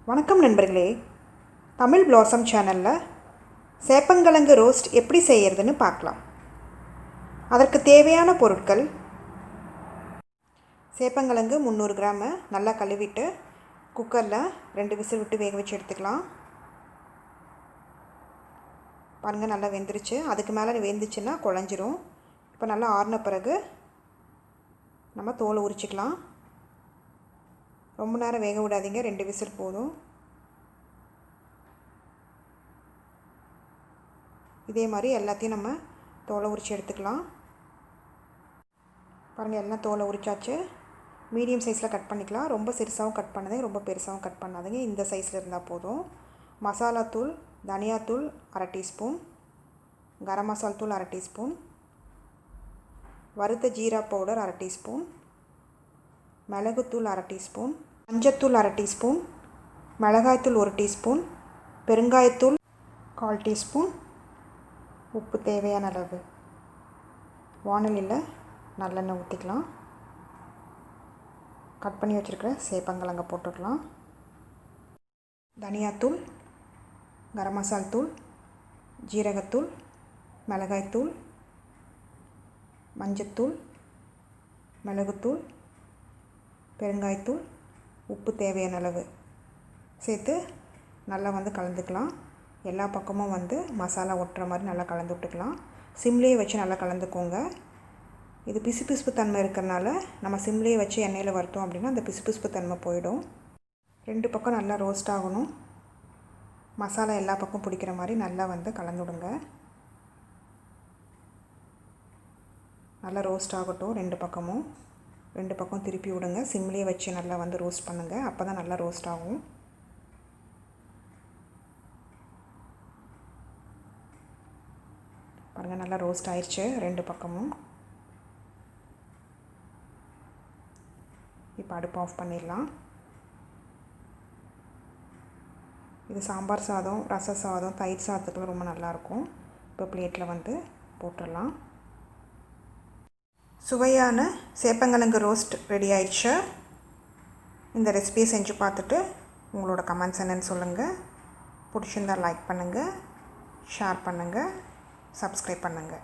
வணக்கம் நண்பர்களே, தமிழ் பிளாசம் சேனலில் சேப்பங்கிழங்கு ரோஸ்ட் எப்படி செய்கிறதுன்னு பார்க்கலாம். அதற்கு தேவையான பொருட்கள்: சேப்பங்கிழங்கு 300 கிராமு நல்லா கழுவிட்டு குக்கரில் 2 விசில் விட்டு வேக வச்சு எடுத்துக்கலாம். பாருங்கள், நல்லா வெந்துருச்சு. அதுக்கு மேலே வெந்துச்சுன்னா குழஞ்சிரும். இப்போ நல்லா ஆறின பிறகு நம்ம தோலை உரிச்சிக்கலாம். ரொம்ப நேரம் வேக விடாதீங்க, 2 விசில் போதும். இதே மாதிரி எல்லாத்தையும் நம்ம தோலை உரித்து எடுத்துக்கலாம். பாருங்கள், எல்லாம் தோலை உரிச்சாச்சு. மீடியம் சைஸில் கட் பண்ணிக்கலாம். ரொம்ப சிறுசாகவும் கட் பண்ணாதீங்க, ரொம்ப பெருசாகவும் கட் பண்ணாதீங்க. இந்த சைஸில் இருந்தால் போதும். மசாலாத்தூள், தனியாத்தூள் 1/2 டீஸ்பூன், கரம் மசாலா தூள் 1/2 டீஸ்பூன், வறுத்த ஜீரா பவுடர் 1/2 டீஸ்பூன், மிளகுத்தூள் 1/2 டீஸ்பூன், மஞ்சத்தூள் 1/2 டீஸ்பூன், மிளகாய்த்தூள் 1 டீஸ்பூன், பெருங்காயத்தூள் 1/4 டீஸ்பூன், உப்பு தேவையான அளவு. வாணலியில் நல்லெண்ணெய் ஊற்றிக்கலாம். கட் பண்ணி வச்சுருக்கிற சேப்பங்கிழங்க போட்டுக்கலாம். தனியாத்தூள், கரம் மசாலா தூள், ஜீரகத்தூள், மிளகாய்த்தூள், மஞ்சத்தூள், மிளகுத்தூள், பெருங்காயத்தூள், உப்பு தேவையான அளவு சேர்த்து நல்லா கலந்துக்கலாம். எல்லா பக்கமும் மசாலா ஒட்டுற மாதிரி நல்லா கலந்து விட்டுக்கலாம். சிம்லேயே வச்சு நல்லா கலந்துக்கோங்க. இது பிசுபிசுப்பு தன்மை இருக்கிறனால நம்ம சிம்லேயே வச்சு எண்ணெயில் வறுத்தோம் அப்படின்னா அந்த பிசுபிசுப்பு தன்மை போயிடும். 2 பக்கம் நல்லா ரோஸ்ட் ஆகணும். மசாலா எல்லா பக்கம் பிடிக்கிற மாதிரி நல்லா கலந்து விடுங்க. நல்லா ரோஸ்ட் ஆகட்டும். 2 பக்கம் திருப்பி விடுங்க. சிம்லேயே வச்சு நல்லா ரோஸ்ட் பண்ணுங்கள். அப்போ தான் நல்லா ரோஸ்ட் ஆகும். பாருங்கள், நல்லா ரோஸ்ட் ஆயிடுச்சு 2 பக்கமும். இப்போ அடுப்பு ஆஃப் பண்ணிடலாம். இது சாம்பார் சாதம், ரச சாதம், தயிர் சாதத்துக்குலாம் ரொம்ப நல்லாயிருக்கும். இப்போ பிளேட்டில் போட்டுடலாம். சுவையான சேப்பங்கிழங்கு ரோஸ்ட் ரெடி ஆயிடுச்சு. இந்த ரெசிபியை செஞ்சு பார்த்துட்டு உங்களோட கமெண்ட்ஸ் என்னென்னு சொல்லுங்கள். பிடிச்சிருந்தால் லைக் பண்ணுங்கள், ஷேர் பண்ணுங்கள், சப்ஸ்கிரைப் பண்ணுங்கள்.